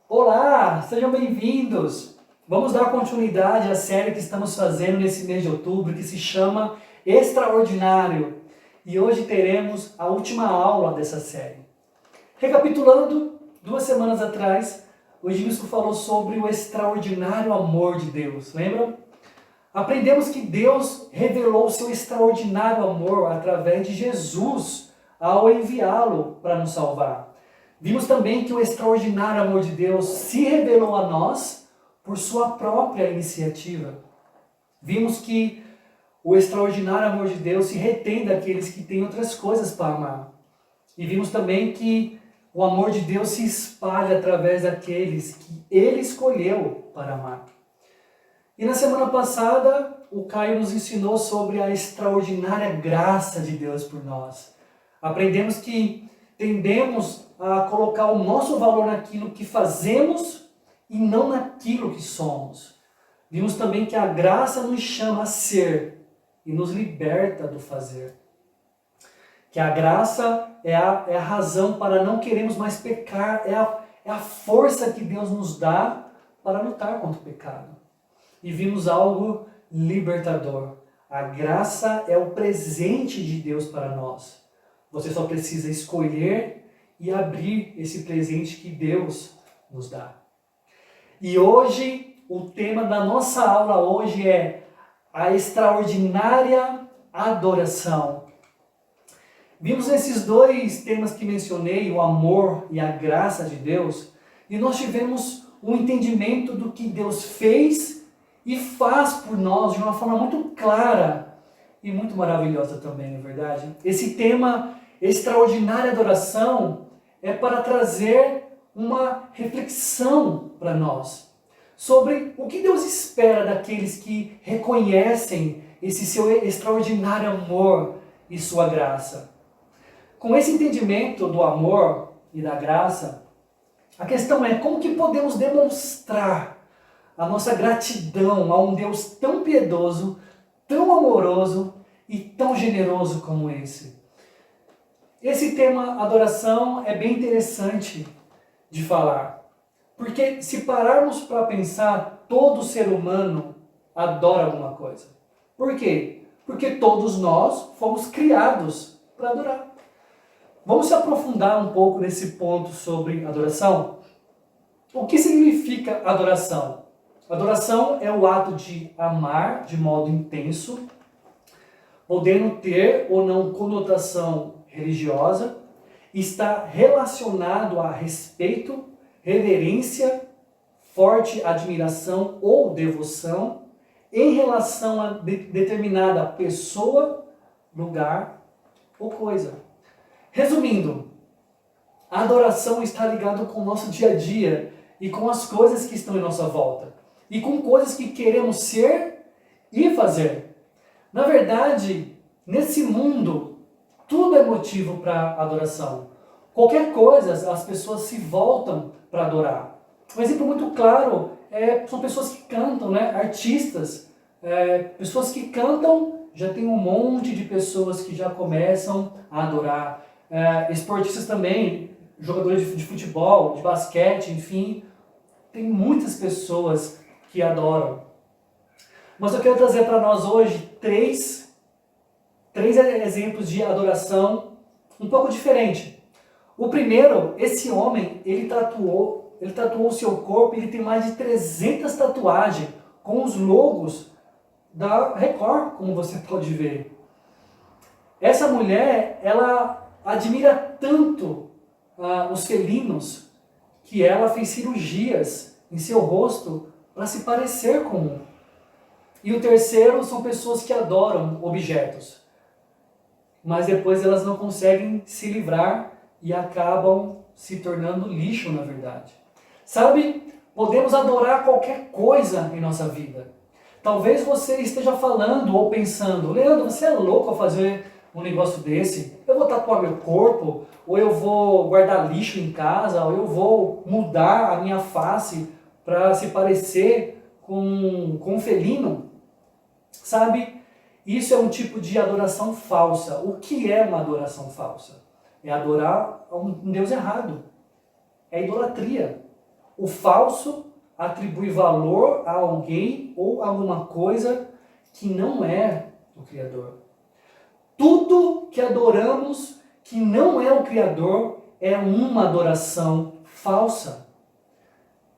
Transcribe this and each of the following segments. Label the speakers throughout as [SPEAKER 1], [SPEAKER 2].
[SPEAKER 1] Olá, sejam bem-vindos! Vamos dar continuidade à série que estamos fazendo nesse mês de outubro, que se chama Extraordinário. E hoje teremos a última aula dessa série. Recapitulando, 2 semanas atrás, o Edmilson falou sobre o extraordinário amor de Deus, lembram? Aprendemos que Deus revelou o seu extraordinário amor através de Jesus ao enviá-lo para nos salvar. Vimos também que o extraordinário amor de Deus se revelou a nós por sua própria iniciativa. Vimos que o extraordinário amor de Deus se retém daqueles que têm outras coisas para amar. E vimos também que o amor de Deus se espalha através daqueles que Ele escolheu para amar. E na semana passada, o Caio nos ensinou sobre a extraordinária graça de Deus por nós. Aprendemos que tendemos a colocar o nosso valor naquilo que fazemos e não naquilo que somos. Vimos também que a graça nos chama a ser e nos liberta do fazer. Que a graça é a razão para não queremos mais pecar, é a força que Deus nos dá para lutar contra o pecado. E vimos algo libertador. A graça é o presente de Deus para nós. Você só precisa escolher e abrir esse presente que Deus nos dá. E hoje, o tema da nossa aula hoje é a extraordinária adoração. Vimos esses dois temas que mencionei, o amor e a graça de Deus, e nós tivemos um entendimento do que Deus fez e faz por nós de uma forma muito clara e muito maravilhosa também, não é verdade? Esse tema, extraordinária adoração, é para trazer uma reflexão para nós sobre o que Deus espera daqueles que reconhecem esse seu extraordinário amor e sua graça. Com esse entendimento do amor e da graça, a questão é como que podemos demonstrar a nossa gratidão a um Deus tão piedoso, tão amoroso e tão generoso como esse. Esse tema adoração é bem interessante de falar, porque se pararmos para pensar, todo ser humano adora alguma coisa. Por quê? Porque todos nós fomos criados para adorar. Vamos se aprofundar um pouco nesse ponto sobre adoração? O que significa adoração? Adoração é o ato de amar de modo intenso, podendo ter ou não conotação religiosa, está relacionado a respeito, reverência, forte admiração ou devoção em relação a determinada pessoa, lugar ou coisa. Resumindo, a adoração está ligada com o nosso dia a dia e com as coisas que estão em nossa volta. E com coisas que queremos ser e fazer. Na verdade, nesse mundo, tudo é motivo para adoração. Qualquer coisa, as pessoas se voltam para adorar. Um exemplo muito claro são pessoas que cantam, né? Artistas. Pessoas que cantam, já tem um monte de pessoas que já começam a adorar. Esportistas também, jogadores de futebol, de basquete, enfim. Tem muitas pessoas que adoram. Mas eu quero trazer para nós hoje três exemplos de adoração um pouco diferente. O primeiro, esse homem, ele tatuou o seu corpo, ele tem mais de 300 tatuagens com os logos da Record, como você pode ver. Essa mulher, ela admira tanto os felinos que ela fez cirurgias em seu rosto para se parecer com um. E o terceiro são pessoas que adoram objetos, mas depois elas não conseguem se livrar e acabam se tornando lixo, na verdade. Sabe, podemos adorar qualquer coisa em nossa vida. Talvez você esteja falando ou pensando, Leandro, você é louco ao fazer um negócio desse? Eu vou tatuar meu corpo, ou eu vou guardar lixo em casa, ou eu vou mudar a minha face para se parecer com um felino. Sabe, isso é um tipo de adoração falsa. O que é uma adoração falsa? É adorar a um Deus errado. É idolatria. O falso atribui valor a alguém ou alguma coisa que não é o Criador. Tudo que adoramos que não é o Criador é uma adoração falsa.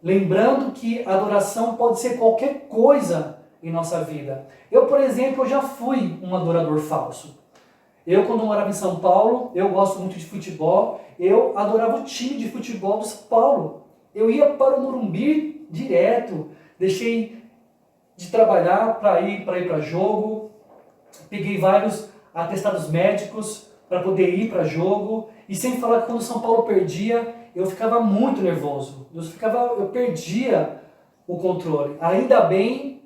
[SPEAKER 1] Lembrando que a adoração pode ser qualquer coisa em nossa vida. Eu, por exemplo, já fui um adorador falso. Eu, quando morava em São Paulo, eu gosto muito de futebol, eu adorava o time de futebol do São Paulo. Eu ia para o Morumbi direto, deixei de trabalhar para ir para jogo, peguei vários atestados médicos para poder ir para jogo, e sem falar que quando o São Paulo perdia, eu ficava muito nervoso, eu perdia o controle. Ainda bem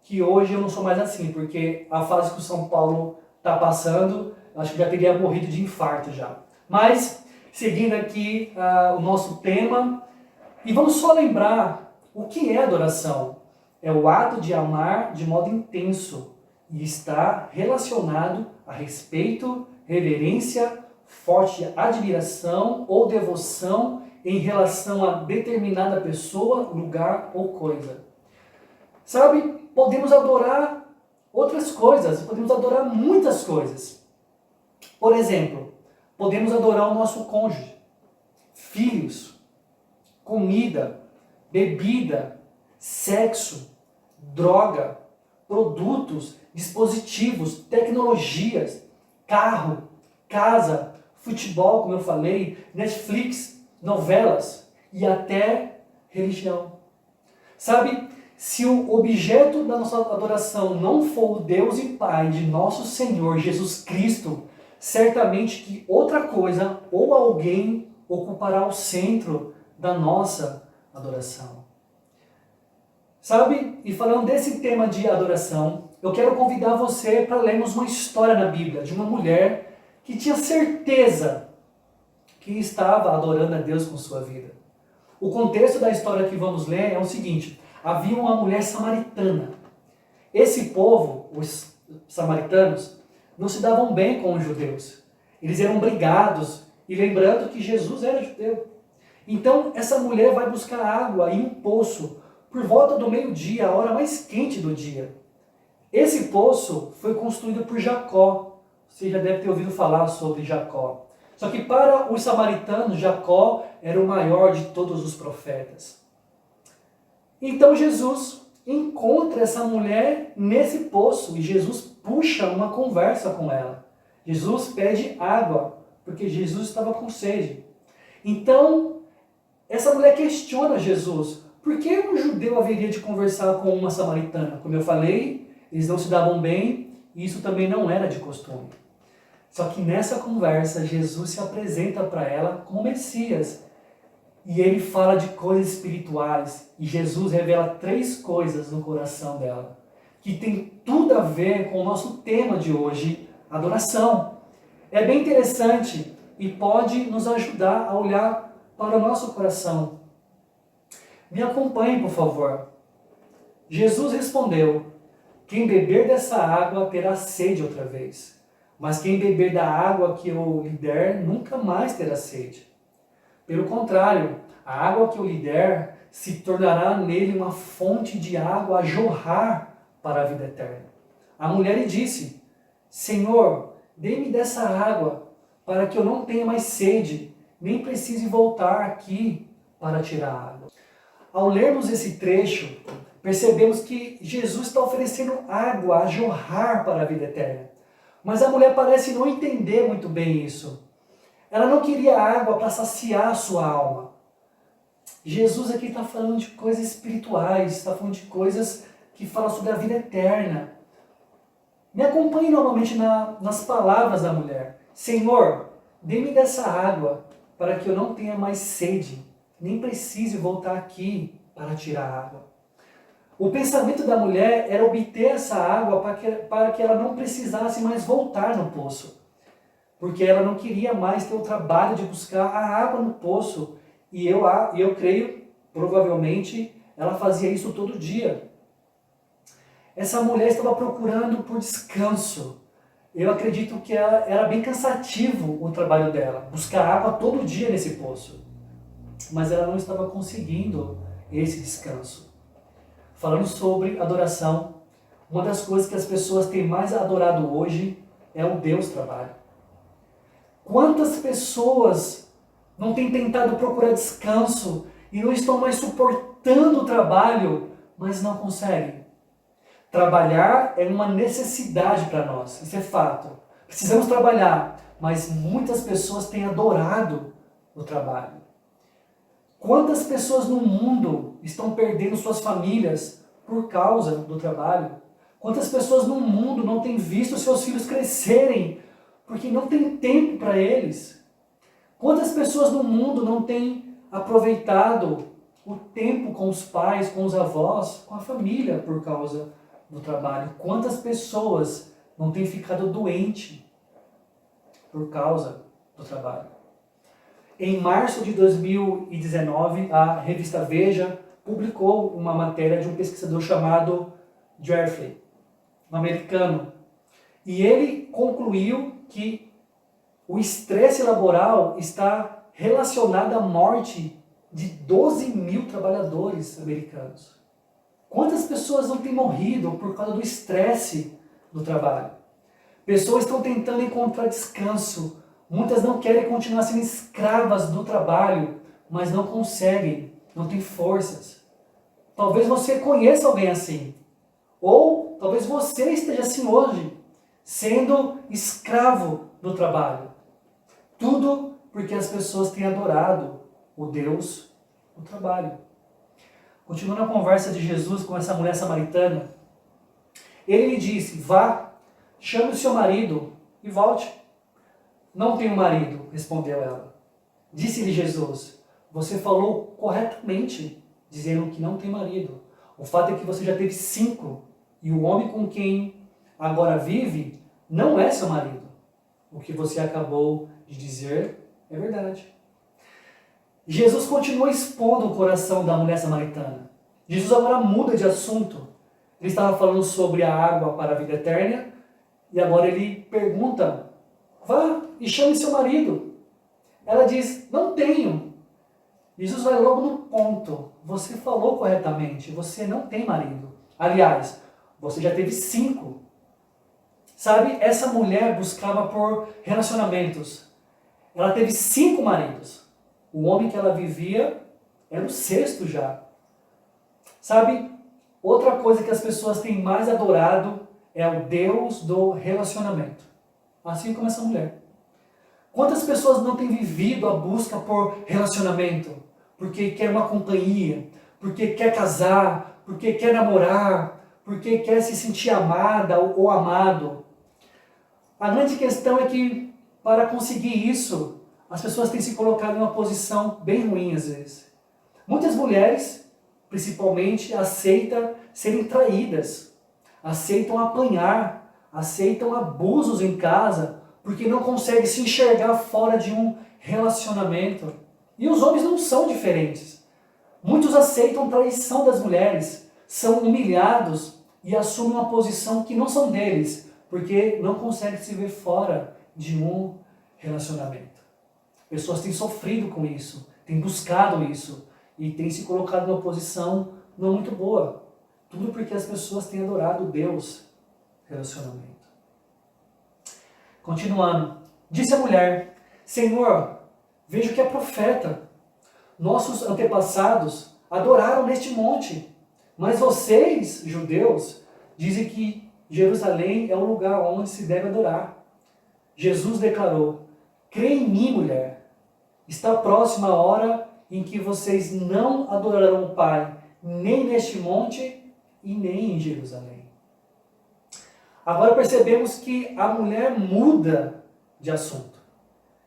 [SPEAKER 1] que hoje eu não sou mais assim, porque a fase que o São Paulo está passando, acho que já teria morrido de infarto já. Mas, seguindo aqui o nosso tema, e vamos só lembrar o que é adoração. É o ato de amar de modo intenso e está relacionado a respeito, reverência, forte admiração ou devoção em relação a determinada pessoa, lugar ou coisa. Sabe, podemos adorar outras coisas, podemos adorar muitas coisas. Por exemplo, podemos adorar o nosso cônjuge, filhos, comida, bebida, sexo, droga, produtos, dispositivos, tecnologias, carro, casa, futebol, como eu falei, Netflix, novelas e até religião. Sabe, se o objeto da nossa adoração não for o Deus e Pai de nosso Senhor Jesus Cristo, certamente que outra coisa ou alguém ocupará o centro da nossa adoração. Sabe, e falando desse tema de adoração, eu quero convidar você para lermos uma história na Bíblia de uma mulher que tinha certeza que estava adorando a Deus com sua vida. O contexto da história que vamos ler é o seguinte: havia uma mulher samaritana. Esse povo, os samaritanos, não se davam bem com os judeus. Eles eram brigados, e lembrando que Jesus era judeu. Então essa mulher vai buscar água em um poço por volta do meio-dia, a hora mais quente do dia. Esse poço foi construído por Jacó. Você já deve ter ouvido falar sobre Jacó. Só que para os samaritanos, Jacó era o maior de todos os profetas. Então Jesus encontra essa mulher nesse poço e Jesus puxa uma conversa com ela. Jesus pede água, porque Jesus estava com sede. Então, essa mulher questiona Jesus. Por que um judeu haveria de conversar com uma samaritana? Como eu falei, eles não se davam bem e isso também não era de costume. Só que nessa conversa, Jesus se apresenta para ela como Messias. E ele fala de coisas espirituais. E Jesus revela 3 coisas no coração dela, que tem tudo a ver com o nosso tema de hoje, adoração. É bem interessante e pode nos ajudar a olhar para o nosso coração. Me acompanhe, por favor. Jesus respondeu: quem beber dessa água terá sede outra vez. Mas quem beber da água que eu lhe der, nunca mais terá sede. Pelo contrário, a água que eu lhe der se tornará nele uma fonte de água a jorrar para a vida eterna. A mulher lhe disse: Senhor, dê-me dessa água, para que eu não tenha mais sede, nem precise voltar aqui para tirar água. Ao lermos esse trecho, percebemos que Jesus está oferecendo água a jorrar para a vida eterna. Mas a mulher parece não entender muito bem isso. Ela não queria água para saciar a sua alma. Jesus aqui está falando de coisas espirituais, está falando de coisas que falam sobre a vida eterna. Me acompanhe novamente nas palavras da mulher. Senhor, dê-me dessa água para que eu não tenha mais sede, nem precise voltar aqui para tirar água. O pensamento da mulher era obter essa água para que ela não precisasse mais voltar no poço. Porque ela não queria mais ter o trabalho de buscar a água no poço. E eu creio, provavelmente, ela fazia isso todo dia. Essa mulher estava procurando por descanso. Eu acredito que era bem cansativo o trabalho dela, buscar água todo dia nesse poço. mas ela não estava conseguindo esse descanso. Falando sobre adoração, uma das coisas que as pessoas têm mais adorado hoje é o Deus trabalho. Quantas pessoas não têm tentado procurar descanso e não estão mais suportando o trabalho, mas não conseguem? Trabalhar é uma necessidade para nós, isso é fato. Precisamos trabalhar, mas muitas pessoas têm adorado o trabalho. Quantas pessoas no mundo estão perdendo suas famílias por causa do trabalho? Quantas pessoas no mundo não têm visto seus filhos crescerem porque não tem tempo para eles? Quantas pessoas no mundo não têm aproveitado o tempo com os pais, com os avós, com a família por causa do trabalho? Quantas pessoas não têm ficado doentes por causa do trabalho? Em março de 2019, a revista Veja publicou uma matéria de um pesquisador chamado Jeffrey, um americano. E ele concluiu que o estresse laboral está relacionado à morte de 12 mil trabalhadores americanos. Quantas pessoas não têm morrido por causa do estresse do trabalho? Pessoas estão tentando encontrar descanso. Muitas não querem continuar sendo escravas do trabalho, mas não conseguem, não têm forças. Talvez você conheça alguém assim. Ou talvez você esteja assim hoje, sendo escravo do trabalho. Tudo porque as pessoas têm adorado o Deus do trabalho. Continuando a conversa de Jesus com essa mulher samaritana, ele lhe disse: vá, chame o seu marido e volte. Não tenho marido, respondeu ela. Disse-lhe Jesus: você falou corretamente, dizendo que não tem marido. O fato é que você já teve 5, e o homem com quem agora vive não é seu marido. O que você acabou de dizer é verdade. Jesus continua expondo o coração da mulher samaritana. Jesus agora muda de assunto. Ele estava falando sobre a água para a vida eterna, e agora ele pergunta: vá e chame seu marido. Ela diz: não tenho. Jesus vai logo no ponto. Você falou corretamente, você não tem marido. Aliás, você já teve 5. Sabe, essa mulher buscava por relacionamentos. Ela teve 5 maridos. O homem que ela vivia era o 6º já. Sabe, outra coisa que as pessoas têm mais adorado é o Deus do relacionamento. Assim como essa mulher. Quantas pessoas não têm vivido a busca por relacionamento? Porque quer uma companhia, porque quer casar, porque quer namorar, porque quer se sentir amada ou amado. A grande questão é que, para conseguir isso, as pessoas têm se colocado em uma posição bem ruim às vezes. Muitas mulheres, principalmente, aceitam serem traídas, aceitam apanhar, aceitam abusos em casa, porque não conseguem se enxergar fora de um relacionamento. E os homens não são diferentes. Muitos aceitam traição das mulheres, são humilhados e assumem uma posição que não são deles, porque não conseguem se ver fora de um relacionamento. Pessoas têm sofrido com isso, têm buscado isso e têm se colocado numa posição não muito boa. Tudo porque as pessoas têm adorado Deus, relacionamento. Continuando, disse a mulher: Senhor, vejo que é profeta. Nossos antepassados adoraram neste monte, mas vocês, judeus, dizem que Jerusalém é o lugar onde se deve adorar. Jesus declarou: crê em mim, mulher. Está próxima a hora em que vocês não adorarão o Pai, nem neste monte e nem em Jerusalém. Agora percebemos que a mulher muda de assunto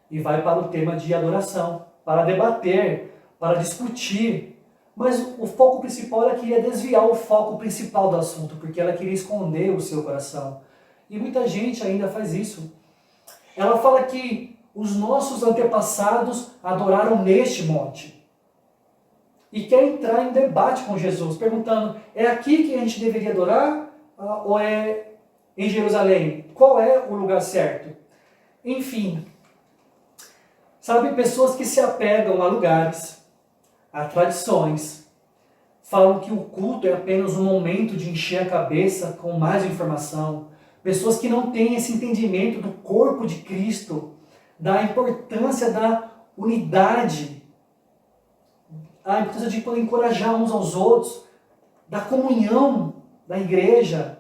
[SPEAKER 1] e vai para o tema de adoração, para debater, para discutir. Mas o foco principal, ela queria desviar o foco principal do assunto, porque ela queria esconder o seu coração. E muita gente ainda faz isso. Ela fala que os nossos antepassados adoraram neste monte. E quer entrar em debate com Jesus, perguntando: é aqui que a gente deveria adorar? Ou é em Jerusalém? Qual é o lugar certo? Enfim, sabe, pessoas que se apegam a lugares, há tradições, falam que o culto é apenas um momento de encher a cabeça com mais informação. Pessoas que não têm esse entendimento do corpo de Cristo, da importância da unidade, a importância de poder encorajar uns aos outros, da comunhão da igreja.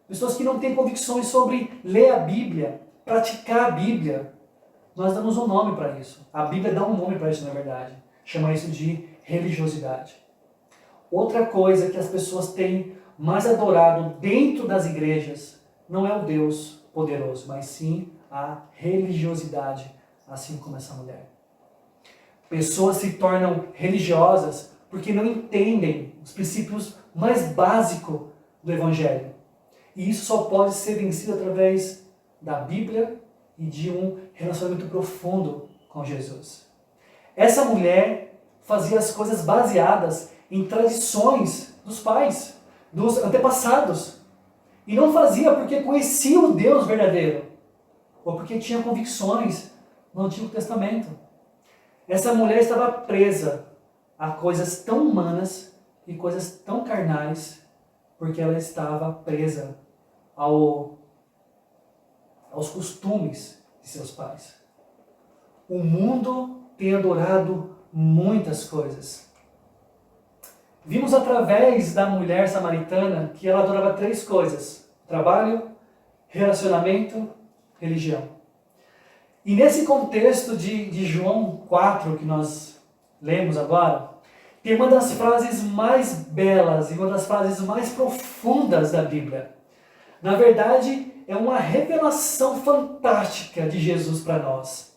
[SPEAKER 1] Pessoas que não têm convicções sobre ler a Bíblia, praticar a Bíblia. Nós damos um nome para isso. A Bíblia dá um nome para isso, na verdade. Chama isso de religiosidade. Outra coisa que as pessoas têm mais adorado dentro das igrejas não é o Deus poderoso, mas sim a religiosidade, assim como essa mulher. Pessoas se tornam religiosas porque não entendem os princípios mais básicos do Evangelho. E isso só pode ser vencido através da Bíblia e de um relacionamento profundo com Jesus. Essa mulher fazia as coisas baseadas em tradições dos pais, dos antepassados. E não fazia porque conhecia o Deus verdadeiro, ou porque tinha convicções no Antigo Testamento. Essa mulher estava presa a coisas tão humanas e coisas tão carnais, porque ela estava presa aos costumes de seus pais. O mundo tem adorado muitas coisas. Vimos através da mulher samaritana que ela adorava 3 coisas: trabalho, relacionamento, religião. E nesse contexto de João 4, que nós lemos agora, tem uma das frases mais belas e uma das frases mais profundas da Bíblia. Na verdade, é uma revelação fantástica de Jesus para nós,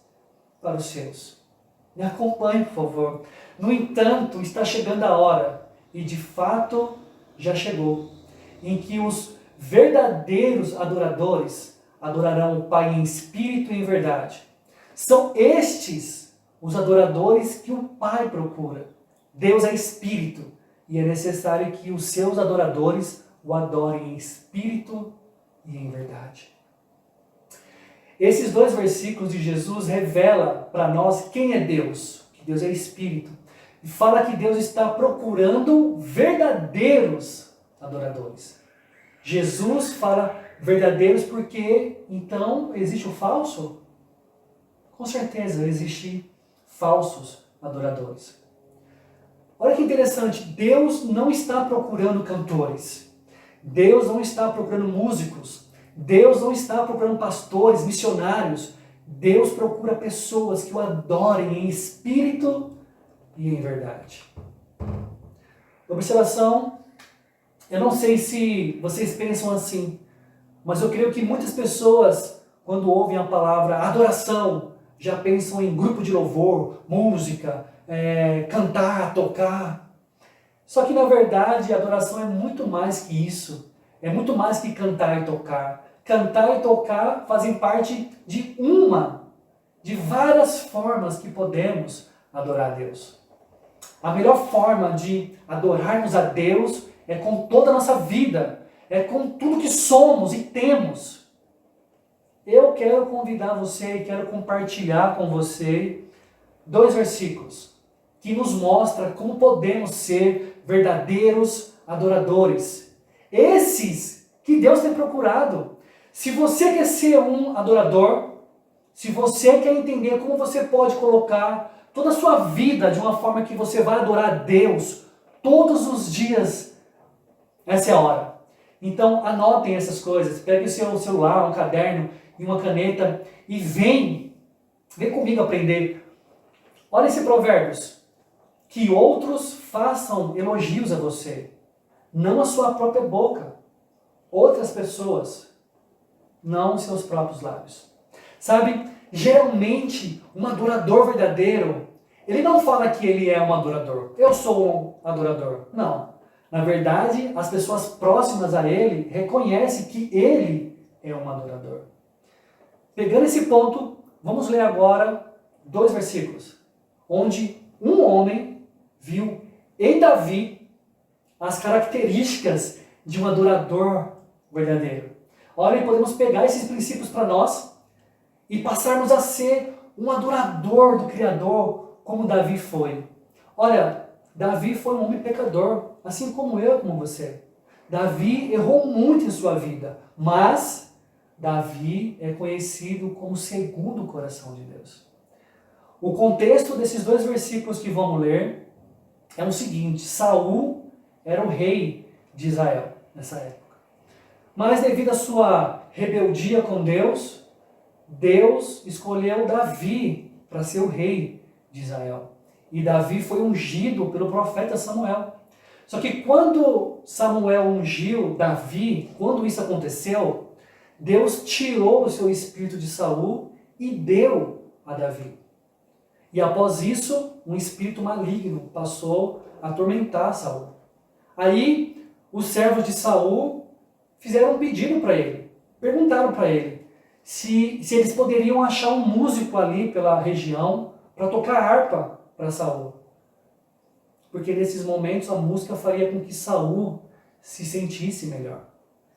[SPEAKER 1] para os seus. Me acompanhe, por favor. No entanto, está chegando a hora, e de fato já chegou, em que os verdadeiros adoradores adorarão o Pai em espírito e em verdade. São estes os adoradores que o Pai procura. Deus é espírito, e é necessário que os seus adoradores o adorem em espírito e em verdade. Esses 2 versículos de Jesus revelam para nós quem é Deus, que Deus é espírito. E fala que Deus está procurando verdadeiros adoradores. Jesus fala verdadeiros porque, então, existe o falso? Com certeza, existe falsos adoradores. Olha que interessante, Deus não está procurando cantores. Deus não está procurando músicos. Deus não está procurando pastores, missionários. Deus procura pessoas que o adorem em espírito e em verdade. Observação, eu não sei se vocês pensam assim, mas eu creio que muitas pessoas, quando ouvem a palavra adoração, já pensam em grupo de louvor, música, cantar, tocar. Só que na verdade a adoração é muito mais que isso. É muito mais que cantar e tocar. Cantar e tocar fazem parte de várias formas que podemos adorar a Deus. A melhor forma de adorarmos a Deus é com toda a nossa vida, é com tudo que somos e temos. Eu quero convidar você e quero compartilhar com você 2 versículos que nos mostram como podemos ser verdadeiros adoradores. Esses que Deus tem procurado. Se você quer ser um adorador, se você quer entender como você pode colocar toda a sua vida de uma forma que você vai adorar a Deus todos os dias, essa é a hora. Então anotem essas coisas, pegue o seu celular, um caderno e uma caneta e vem comigo aprender. Olha esse Provérbios. Que outros façam elogios a você, não a sua própria boca. Outras pessoas, não seus próprios lábios. Sabe, geralmente um adorador verdadeiro, ele não fala que ele é um adorador. Eu sou um adorador. Não. Na verdade, as pessoas próximas a ele reconhecem que ele é um adorador. Pegando esse ponto, vamos ler agora 2 versículos, onde um homem viu em Davi as características de um adorador verdadeiro. Olha, podemos pegar esses princípios para nós e passarmos a ser um adorador do Criador como Davi foi. Olha, Davi foi um homem pecador, assim como eu, como você. Davi errou muito em sua vida, mas Davi é conhecido como segundo o coração de Deus. O contexto desses dois versículos que vamos ler é o seguinte: Saul era o rei de Israel nessa época. Mas devido à sua rebeldia com Deus, Deus escolheu Davi para ser o rei de Israel. E Davi foi ungido pelo profeta Samuel. Só que quando Samuel ungiu Davi, quando isso aconteceu, Deus tirou o seu espírito de Saul e deu a Davi. E após isso, um espírito maligno passou a atormentar Saul. Aí, os servos de Saul fizeram um pedido para ele. Perguntaram para ele se eles poderiam achar um músico ali pela região para tocar harpa para Saul. Porque nesses momentos a música faria com que Saul se sentisse melhor.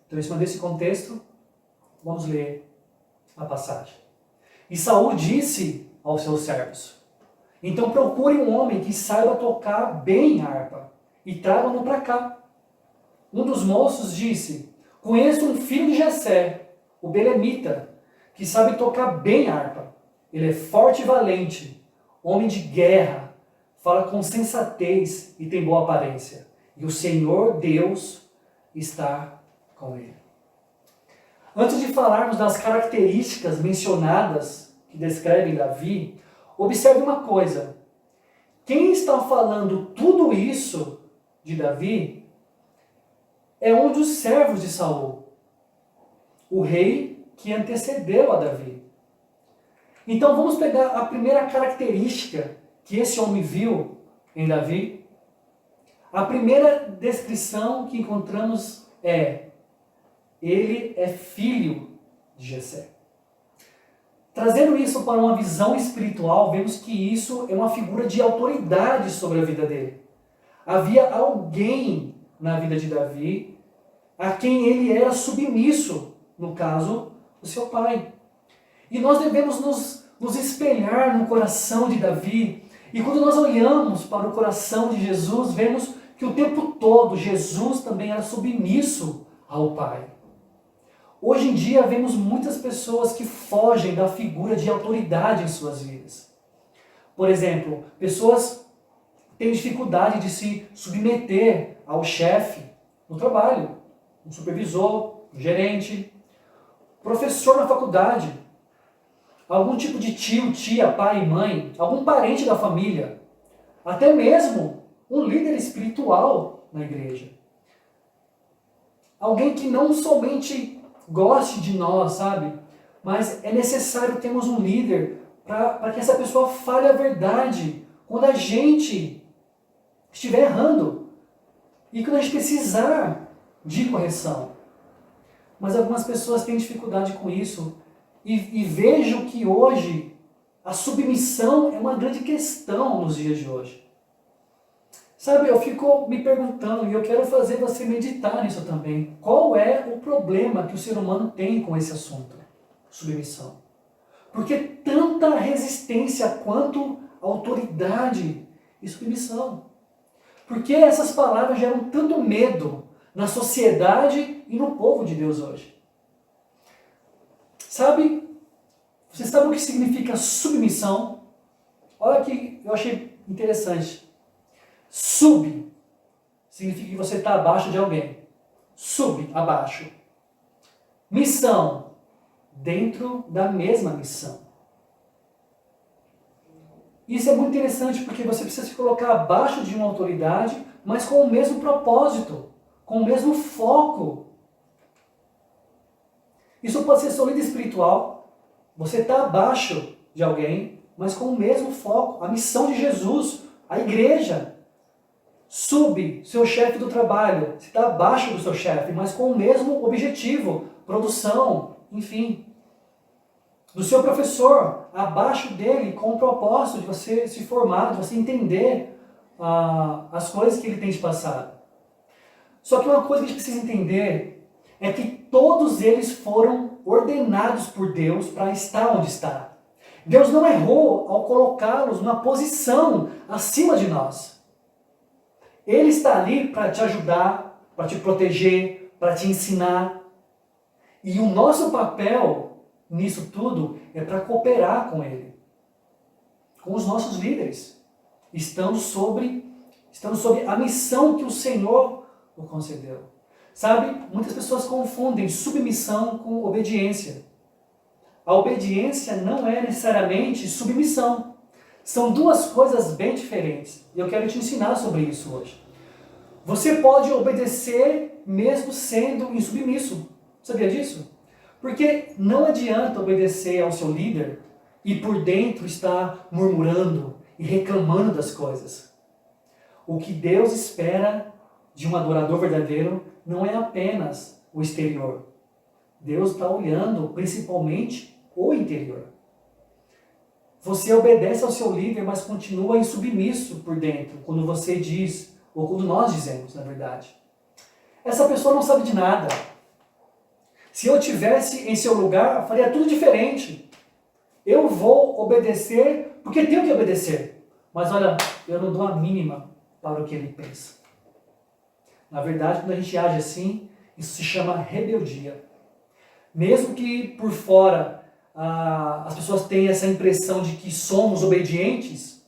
[SPEAKER 1] Então, em cima desse contexto, vamos ler a passagem. E Saul disse aos seus servos: então procurem um homem que saiba tocar bem harpa e tragam-no para cá. Um dos moços disse: conheço um filho de Jessé, o belemita, que sabe tocar bem harpa. Ele é forte e valente, homem de guerra, fala com sensatez e tem boa aparência. E o Senhor Deus está com ele. Antes de falarmos das características mencionadas que descrevem Davi, observe uma coisa. Quem está falando tudo isso de Davi é um dos servos de Saul, o rei que antecedeu a Davi. Então vamos pegar a primeira característica que esse homem viu em Davi. A primeira descrição que encontramos é: ele é filho de Jessé. Trazendo isso para uma visão espiritual, vemos que isso é uma figura de autoridade sobre a vida dele. Havia alguém na vida de Davi a quem ele era submisso, no caso, o seu pai. E nós devemos nos espelhar no coração de Davi. E quando nós olhamos para o coração de Jesus, vemos que o tempo todo Jesus também era submisso ao Pai. Hoje em dia vemos muitas pessoas que fogem da figura de autoridade em suas vidas. Por exemplo, pessoas têm dificuldade de se submeter ao chefe no trabalho, um supervisor, um gerente, professor na faculdade, algum tipo de tio, tia, pai e mãe, algum parente da família, até mesmo um líder espiritual na igreja. Alguém que não somente goste de nós, sabe? Mas é necessário termos um líder para que essa pessoa fale a verdade quando a gente estiver errando e quando a gente precisar de correção. Mas algumas pessoas têm dificuldade com isso e vejo que hoje a submissão é uma grande questão nos dias de hoje. Sabe, eu fico me perguntando e eu quero fazer você meditar nisso também. Qual é o problema que o ser humano tem com esse assunto? Submissão. Por que tanta resistência quanto autoridade e submissão? Por que essas palavras geram tanto medo na sociedade e no povo de Deus hoje? Sabe, você sabe o que significa submissão? Olha que eu achei interessante. Sub significa que você está abaixo de alguém. Sub, abaixo. Missão, dentro da mesma missão. Isso é muito interessante porque você precisa se colocar abaixo de uma autoridade, mas com o mesmo propósito, com o mesmo foco. Isso pode ser sua vida espiritual. Você está abaixo de alguém, mas com o mesmo foco. A missão de Jesus, a igreja. Sub, seu chefe do trabalho. Você está abaixo do seu chefe, mas com o mesmo objetivo. Produção, enfim. Do seu professor, abaixo dele, com o propósito de você se formar, de você entender as coisas que ele tem te passado. Só que uma coisa que a gente precisa entender é que todos eles foram ordenados por Deus para estar onde está. Deus não errou ao colocá-los numa posição acima de nós. Ele está ali para te ajudar, para te proteger, para te ensinar. E o nosso papel nisso tudo é para cooperar com ele, com os nossos líderes. Estamos sob a missão que o Senhor o concedeu. Sabe, muitas pessoas confundem submissão com obediência. A obediência não é necessariamente submissão. São duas coisas bem diferentes. E eu quero te ensinar sobre isso hoje. Você pode obedecer mesmo sendo insubmisso. Sabia disso? Porque não adianta obedecer ao seu líder e por dentro estar murmurando e reclamando das coisas. O que Deus espera de um adorador verdadeiro não é apenas o exterior. Deus está olhando principalmente o interior. Você obedece ao seu líder, mas continua insubmisso por dentro, quando você diz, ou quando nós dizemos, na verdade. Essa pessoa não sabe de nada. Se eu tivesse em seu lugar, faria tudo diferente. Eu vou obedecer porque tenho que obedecer. Mas olha, eu não dou a mínima para o que ele pensa. Na verdade, quando a gente age assim, isso se chama rebeldia. Mesmo que por fora as pessoas tenham essa impressão de que somos obedientes,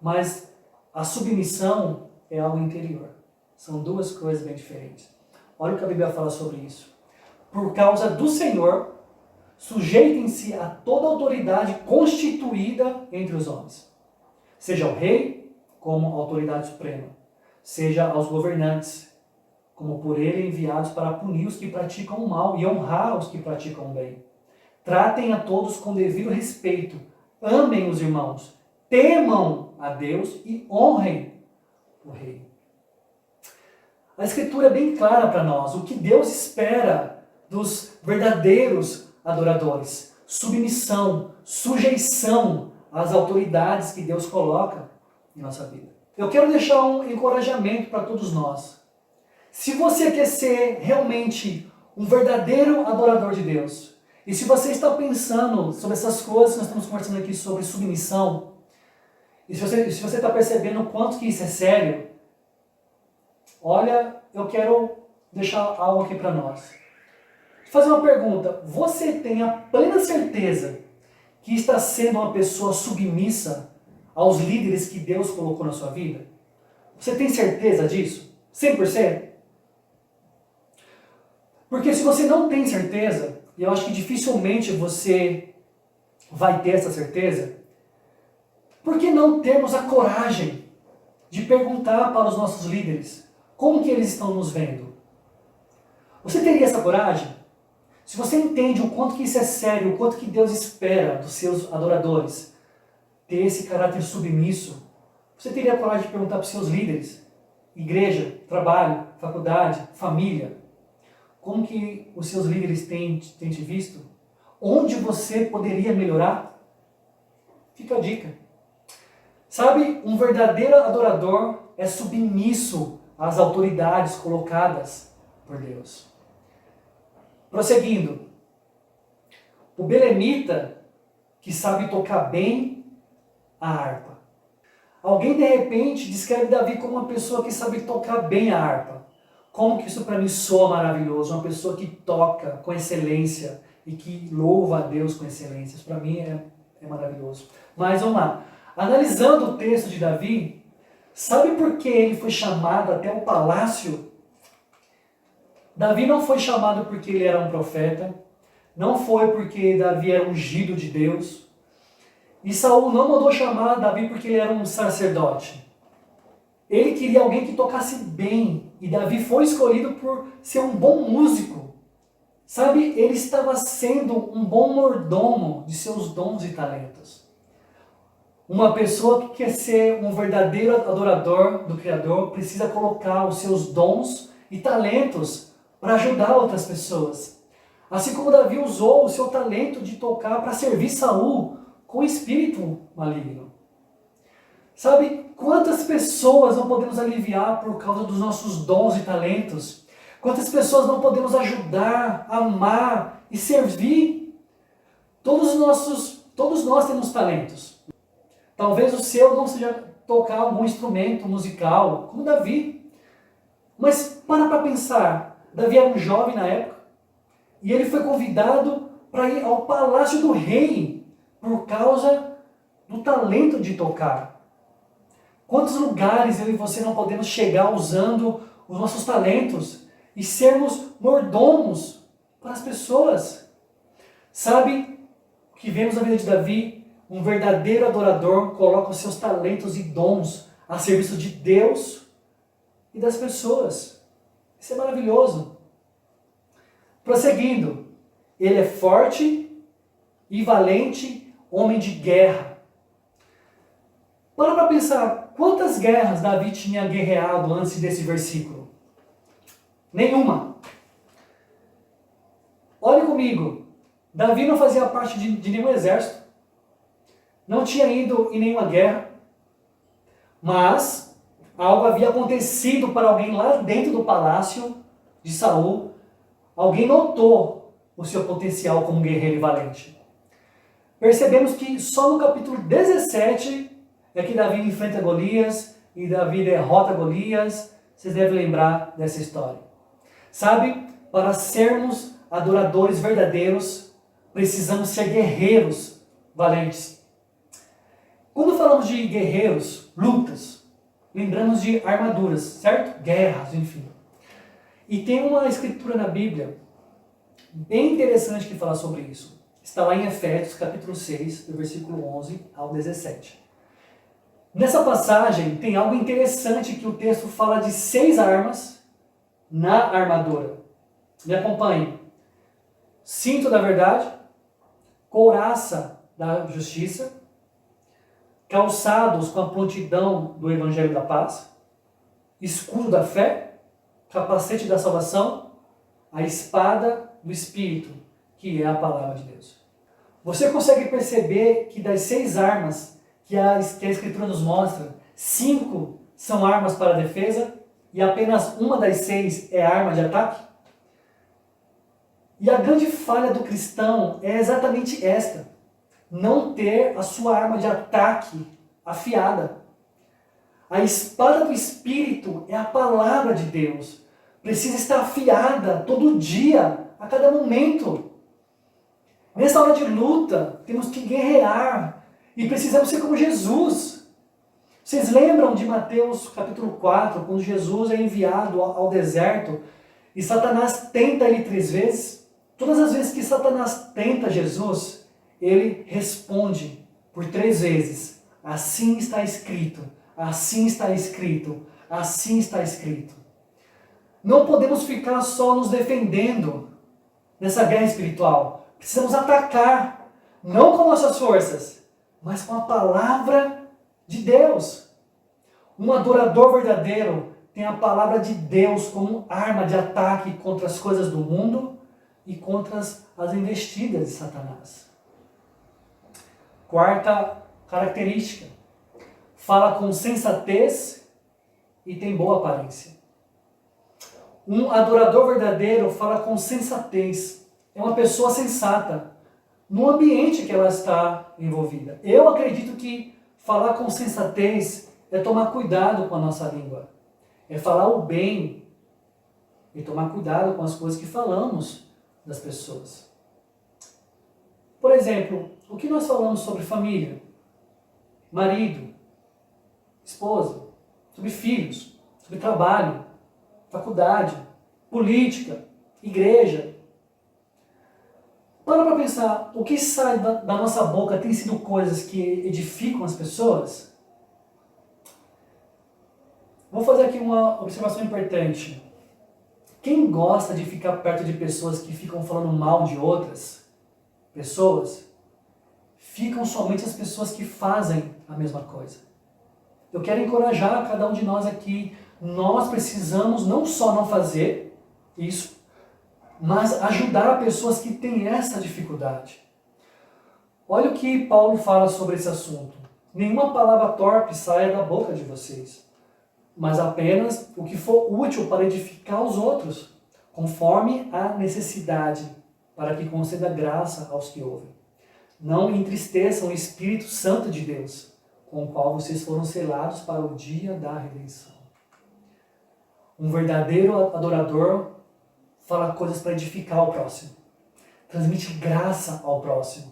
[SPEAKER 1] mas a submissão é algo interior. São duas coisas bem diferentes. Olha o que a Bíblia fala sobre isso. Por causa do Senhor, sujeitem-se a toda autoridade constituída entre os homens. Seja o rei, como autoridade suprema. Seja aos governantes, como por ele enviados para punir os que praticam o mal e honrar os que praticam o bem. Tratem a todos com devido respeito. Amem os irmãos. Temam a Deus e honrem o rei. A Escritura é bem clara para nós. O que Deus espera dos verdadeiros adoradores. Submissão, sujeição às autoridades que Deus coloca em nossa vida. Eu quero deixar um encorajamento para todos nós. Se você quer ser realmente um verdadeiro adorador de Deus, e se você está pensando sobre essas coisas que nós estamos conversando aqui sobre submissão, e se você está percebendo o quanto que isso é sério, olha, eu quero deixar algo aqui para nós. Vou fazer uma pergunta. Você tem a plena certeza que está sendo uma pessoa submissa aos líderes que Deus colocou na sua vida? Você tem certeza disso? 100%? Porque se você não tem certeza, e eu acho que dificilmente você vai ter essa certeza, por que não termos a coragem de perguntar para os nossos líderes como que eles estão nos vendo? Você teria essa coragem? Se você entende o quanto que isso é sério, o quanto que Deus espera dos seus adoradores, ter esse caráter submisso, você teria a coragem de perguntar para os seus líderes, igreja, trabalho, faculdade, família, como que os seus líderes têm te visto? Onde você poderia melhorar? Fica a dica. Sabe, um verdadeiro adorador é submisso às autoridades colocadas por Deus. Prosseguindo, o belemita que sabe tocar bem a harpa. Alguém de repente descreve Davi como uma pessoa que sabe tocar bem a harpa. Como que isso para mim soa maravilhoso, uma pessoa que toca com excelência e que louva a Deus com excelência. Isso para mim é maravilhoso. Mas vamos lá, analisando o texto de Davi, sabe por que ele foi chamado até o palácio? Davi não foi chamado porque ele era um profeta, não foi porque Davi era ungido de Deus, e Saul não mandou chamar Davi porque ele era um sacerdote. Ele queria alguém que tocasse bem, e Davi foi escolhido por ser um bom músico. Sabe, ele estava sendo um bom mordomo de seus dons e talentos. Uma pessoa que quer ser um verdadeiro adorador do Criador precisa colocar os seus dons e talentos para ajudar outras pessoas. Assim como Davi usou o seu talento de tocar para servir Saul com espírito maligno. Sabe, quantas pessoas não podemos aliviar por causa dos nossos dons e talentos? Quantas pessoas não podemos ajudar, amar e servir? Todos nós temos talentos. Talvez o seu não seja tocar algum instrumento musical, como Davi. Mas para pensar, Davi era um jovem na época, e ele foi convidado para ir ao palácio do rei, por causa do talento de tocar. Quantos lugares eu e você não podemos chegar usando os nossos talentos e sermos mordomos para as pessoas? Sabe o que vemos na vida de Davi? Um verdadeiro adorador coloca os seus talentos e dons a serviço de Deus e das pessoas. Isso é maravilhoso. Prosseguindo, ele é forte e valente, homem de guerra. Para pensar, quantas guerras Davi tinha guerreado antes desse versículo? Nenhuma. Olhe comigo, Davi não fazia parte de nenhum exército, não tinha ido em nenhuma guerra, mas algo havia acontecido para alguém lá dentro do palácio de Saul. Alguém notou o seu potencial como guerreiro e valente. Percebemos que só no capítulo 17 é que Davi enfrenta Golias e Davi derrota Golias. Vocês devem lembrar dessa história. Sabe, para sermos adoradores verdadeiros, precisamos ser guerreiros valentes. Quando falamos de guerreiros, lutas, lembramos de armaduras, certo? Guerras, enfim. E tem uma escritura na Bíblia bem interessante que fala sobre isso. Está lá em Efésios, capítulo 6, do versículo 11 ao 17. Nessa passagem tem algo interessante que o texto fala de 6 armas na armadura. Me acompanhe. Cinto da verdade, couraça da justiça, calçados com a prontidão do evangelho da paz, escudo da fé, capacete da salvação, a espada do Espírito, que é a palavra de Deus. Você consegue perceber que das 6 armas que a Escritura nos mostra, 5 são armas para a defesa e apenas uma das 6 é arma de ataque? E a grande falha do cristão é exatamente esta: não ter a sua arma de ataque afiada. A espada do Espírito é a palavra de Deus. Precisa estar afiada todo dia, a cada momento. Nessa hora de luta, temos que guerrear e precisamos ser como Jesus. Vocês lembram de Mateus capítulo 4, quando Jesus é enviado ao deserto e Satanás tenta ele 3 vezes? Todas as vezes que Satanás tenta Jesus, ele responde por 3 vezes: assim está escrito, assim está escrito, assim está escrito. Não podemos ficar só nos defendendo nessa guerra espiritual. Precisamos atacar, não com nossas forças, mas com a palavra de Deus. Um adorador verdadeiro tem a palavra de Deus como arma de ataque contra as coisas do mundo e contra as investidas de Satanás. Quarta característica: fala com sensatez e tem boa aparência. Um adorador verdadeiro fala com sensatez. É uma pessoa sensata no ambiente que ela está envolvida. Eu acredito que falar com sensatez é tomar cuidado com a nossa língua. É falar o bem e tomar cuidado com as coisas que falamos das pessoas. Por exemplo, o que nós falamos sobre família, marido, esposa, sobre filhos, sobre trabalho, faculdade, política, igreja. Para pensar, o que sai da nossa boca tem sido coisas que edificam as pessoas? Vou fazer aqui uma observação importante. Quem gosta de ficar perto de pessoas que ficam falando mal de outras pessoas, ficam somente as pessoas que fazem a mesma coisa. Eu quero encorajar cada um de nós aqui. Nós precisamos não só não fazer isso, mas ajudar pessoas que têm essa dificuldade. Olha o que Paulo fala sobre esse assunto. Nenhuma palavra torpe saia da boca de vocês, mas apenas o que for útil para edificar os outros, conforme a necessidade, para que conceda graça aos que ouvem. Não entristeçam o Espírito Santo de Deus, com o qual vocês foram selados para o dia da redenção. Um verdadeiro adorador fala coisas para edificar o próximo, transmite graça ao próximo.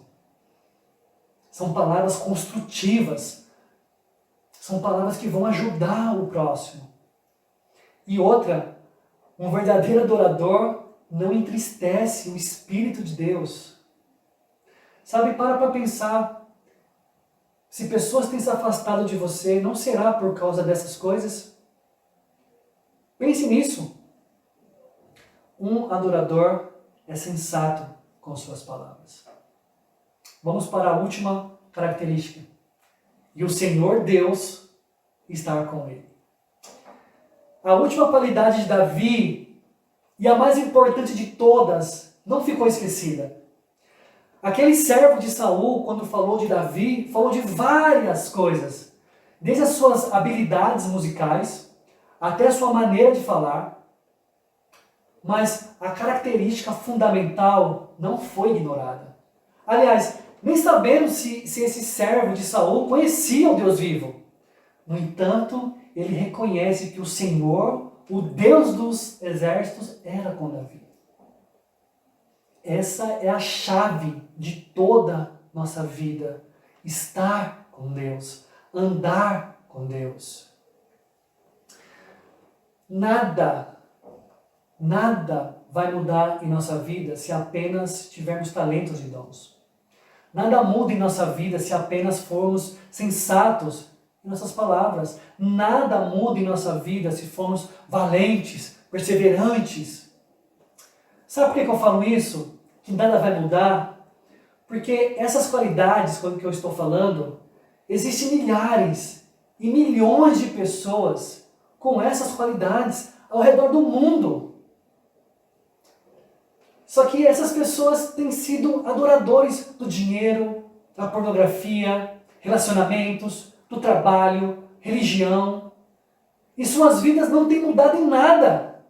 [SPEAKER 1] São palavras construtivas, são palavras que vão ajudar o próximo. E outra, um verdadeiro adorador não entristece o Espírito de Deus. Sabe, para pensar, se pessoas têm se afastado de você, não será por causa dessas coisas? Pense nisso. Um adorador é sensato com suas palavras. Vamos para a última característica. E o Senhor Deus está com ele. A última qualidade de Davi, e a mais importante de todas, não ficou esquecida. Aquele servo de Saul, quando falou de Davi, falou de várias coisas. Desde as suas habilidades musicais, até a sua maneira de falar. Mas a característica fundamental não foi ignorada. Aliás, nem sabemos se esse servo de Saul conhecia o Deus vivo. No entanto, ele reconhece que o Senhor, o Deus dos exércitos, era com Davi. Essa é a chave de toda nossa vida. Estar com Deus. Andar com Deus. Nada vai mudar em nossa vida se apenas tivermos talentos e dons. Nada muda em nossa vida se apenas formos sensatos em nossas palavras. Nada muda em nossa vida se formos valentes, perseverantes. Sabe por que eu falo isso? Que nada vai mudar? Porque essas qualidades, quando que eu estou falando, existem milhares e milhões de pessoas com essas qualidades ao redor do mundo. Só que essas pessoas têm sido adoradores do dinheiro, da pornografia, relacionamentos, do trabalho, religião. E suas vidas não têm mudado em nada.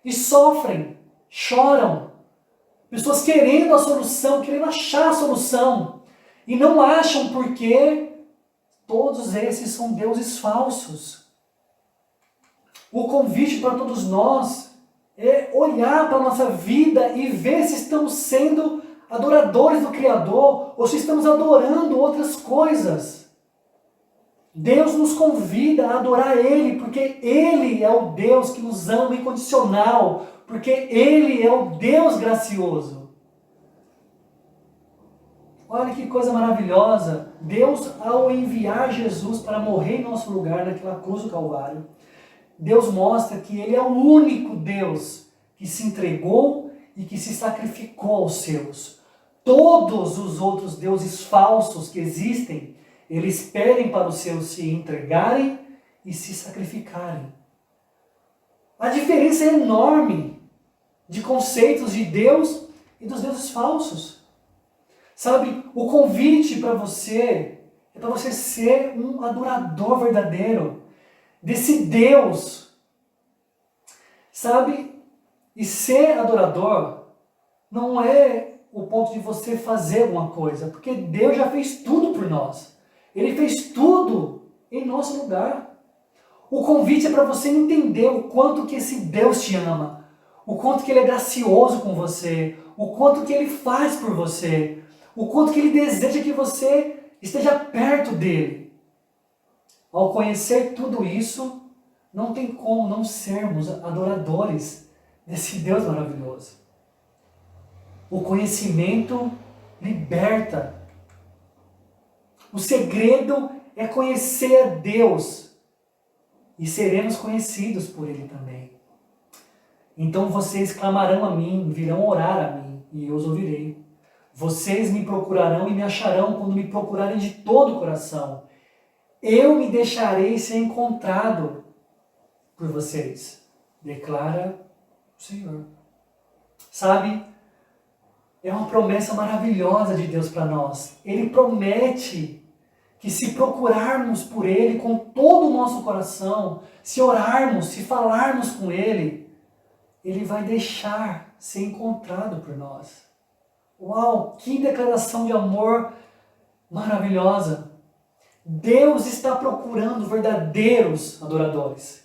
[SPEAKER 1] E sofrem, choram. Pessoas querendo a solução, querendo achar a solução. E não acham porque todos esses são deuses falsos. O convite para todos nós é olhar para a nossa vida e ver se estamos sendo adoradores do Criador ou se estamos adorando outras coisas. Deus nos convida a adorar Ele, porque Ele é o Deus que nos ama incondicional, porque Ele é o Deus gracioso. Olha que coisa maravilhosa. Deus, ao enviar Jesus para morrer em nosso lugar naquela cruz do Calvário, Deus mostra que Ele é o único Deus que se entregou e que se sacrificou aos seus. Todos os outros deuses falsos que existem, eles pedem para os seus se entregarem e se sacrificarem. A diferença é enorme de conceitos de Deus e dos deuses falsos. Sabe, o convite para você é para você ser um adorador verdadeiro desse Deus. Sabe, e ser adorador não é o ponto de você fazer alguma coisa, porque Deus já fez tudo por nós. Ele fez tudo em nosso lugar. O convite é para você entender o quanto que esse Deus te ama, o quanto que Ele é gracioso com você, o quanto que Ele faz por você, o quanto que Ele deseja que você esteja perto dEle. Ao conhecer tudo isso, não tem como não sermos adoradores desse Deus maravilhoso. O conhecimento liberta. O segredo é conhecer a Deus e seremos conhecidos por Ele também. Então vocês clamarão a mim, virão orar a mim e eu os ouvirei. Vocês me procurarão e me acharão quando me procurarem de todo o coração. Eu me deixarei ser encontrado por vocês, declara o Senhor. Sabe, é uma promessa maravilhosa de Deus para nós. Ele promete que se procurarmos por Ele com todo o nosso coração, se orarmos, se falarmos com Ele, Ele vai deixar ser encontrado por nós. Uau, que declaração de amor maravilhosa! Deus está procurando verdadeiros adoradores.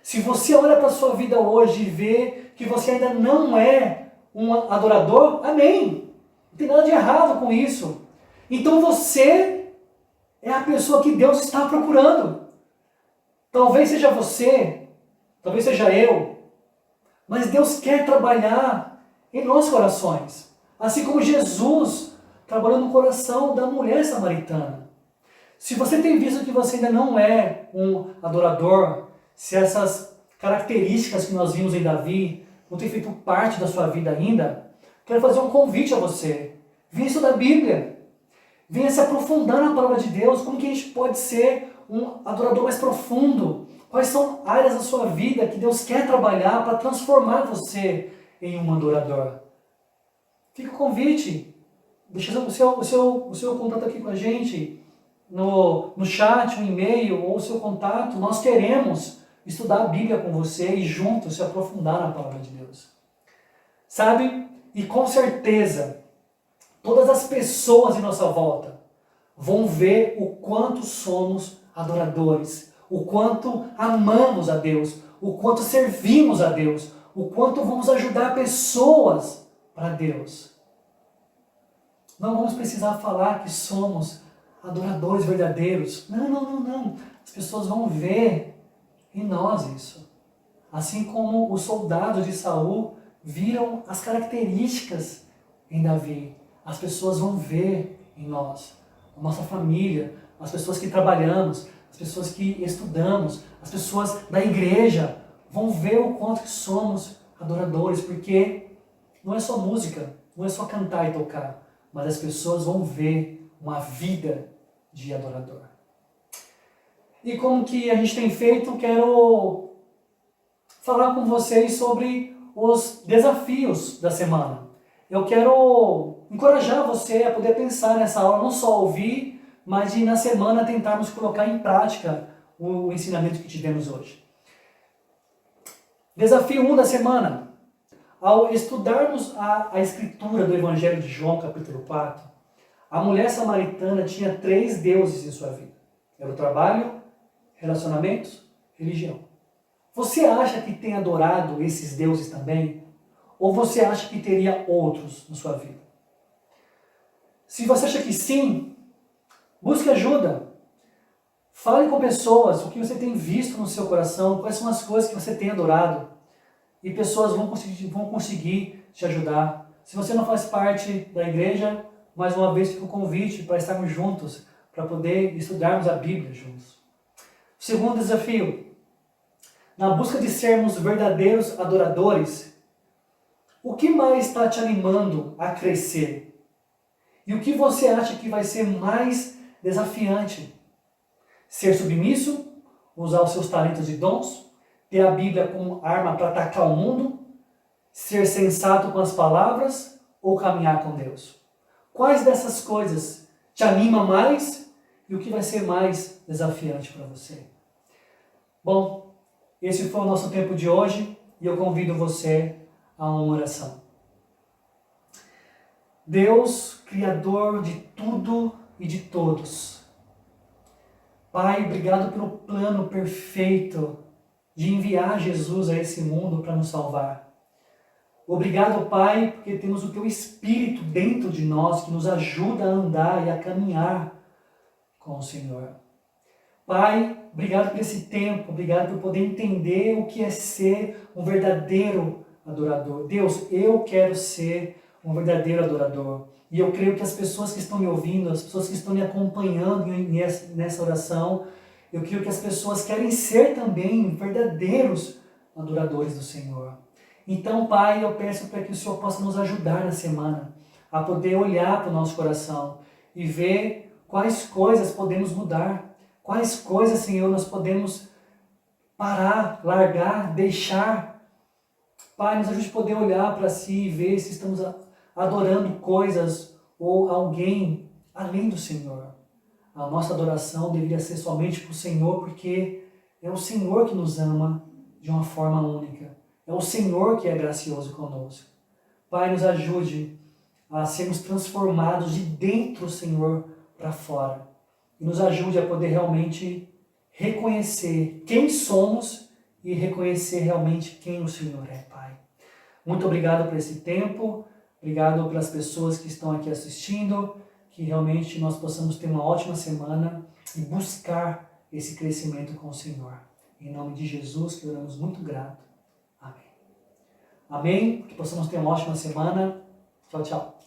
[SPEAKER 1] Se você olha para a sua vida hoje e vê que você ainda não é um adorador, amém. Não tem nada de errado com isso. Então você é a pessoa que Deus está procurando. Talvez seja você, talvez seja eu, mas Deus quer trabalhar em nossos corações. Assim como Jesus trabalhou no coração da mulher samaritana. Se você tem visto que você ainda não é um adorador, se essas características que nós vimos em Davi não têm feito parte da sua vida ainda, quero fazer um convite a você. Venha estudar a Bíblia. Venha se aprofundar na palavra de Deus. Como que a gente pode ser um adorador mais profundo? Quais são áreas da sua vida que Deus quer trabalhar para transformar você em um adorador? Fica o convite. Deixa o seu contato aqui com a gente, no chat, um e-mail ou o seu contato. Nós queremos estudar a Bíblia com você e juntos se aprofundar na palavra de Deus. Sabe? E com certeza, todas as pessoas em nossa volta vão ver o quanto somos adoradores, o quanto amamos a Deus, o quanto servimos a Deus, o quanto vamos ajudar pessoas para Deus. Não vamos precisar falar que somos adoradores verdadeiros. Não. As pessoas vão ver em nós isso. Assim como os soldados de Saul viram as características em Davi. As pessoas vão ver em nós, a nossa família, as pessoas que trabalhamos, as pessoas que estudamos, as pessoas da igreja vão ver o quanto que somos adoradores, porque não é só música, não é só cantar e tocar, mas as pessoas vão ver uma vida de adorador. E como que a gente tem feito, quero falar com vocês sobre os desafios da semana. Eu quero encorajar você a poder pensar nessa aula, não só ouvir, mas de na semana tentarmos colocar em prática o ensinamento que tivemos hoje. Desafio 1 da semana. Ao estudarmos a escritura do Evangelho de João, capítulo 4, a mulher samaritana tinha 3 deuses em sua vida. Era o trabalho, relacionamentos, religião. Você acha que tem adorado esses deuses também? Ou você acha que teria outros na sua vida? Se você acha que sim, busque ajuda. Fale com pessoas o que você tem visto no seu coração, quais são as coisas que você tem adorado. E pessoas vão conseguir te ajudar. Se você não faz parte da igreja, mais uma vez fica o convite para estarmos juntos, para poder estudarmos a Bíblia juntos. Segundo desafio, na busca de sermos verdadeiros adoradores, o que mais está te animando a crescer? E o que você acha que vai ser mais desafiante? Ser submisso? Usar os seus talentos e dons? Ter a Bíblia como arma para atacar o mundo? Ser sensato com as palavras? Ou caminhar com Deus? Quais dessas coisas te anima mais? E o que vai ser mais desafiante para você? Bom, esse foi o nosso tempo de hoje e eu convido você a uma oração. Deus, Criador de tudo e de todos. Pai, obrigado pelo plano perfeito de enviar Jesus a esse mundo para nos salvar. Obrigado, Pai, porque temos o Teu Espírito dentro de nós que nos ajuda a andar e a caminhar com o Senhor. Pai, obrigado por esse tempo, obrigado por poder entender o que é ser um verdadeiro adorador. Deus, eu quero ser um verdadeiro adorador. E eu creio que as pessoas que estão me ouvindo, as pessoas que estão me acompanhando nessa oração, eu creio que as pessoas querem ser também verdadeiros adoradores do Senhor. Então, Pai, eu peço para que o Senhor possa nos ajudar na semana a poder olhar para o nosso coração e ver quais coisas podemos mudar. Quais coisas, Senhor, nós podemos parar, largar, deixar. Pai, nos ajude a poder olhar para si e ver se estamos adorando coisas ou alguém além do Senhor. A nossa adoração deveria ser somente para o Senhor, porque é o Senhor que nos ama de uma forma única. É o Senhor que é gracioso conosco. Pai, nos ajude a sermos transformados de dentro do Senhor para fora. e nos ajude a poder realmente reconhecer quem somos e reconhecer realmente quem o Senhor é, Pai. Muito obrigado por esse tempo, obrigado pelas pessoas que estão aqui assistindo, que realmente nós possamos ter uma ótima semana e buscar esse crescimento com o Senhor. Em nome de Jesus, que oramos muito grato. Amém. Amém. Que possamos ter uma ótima semana. Tchau, tchau.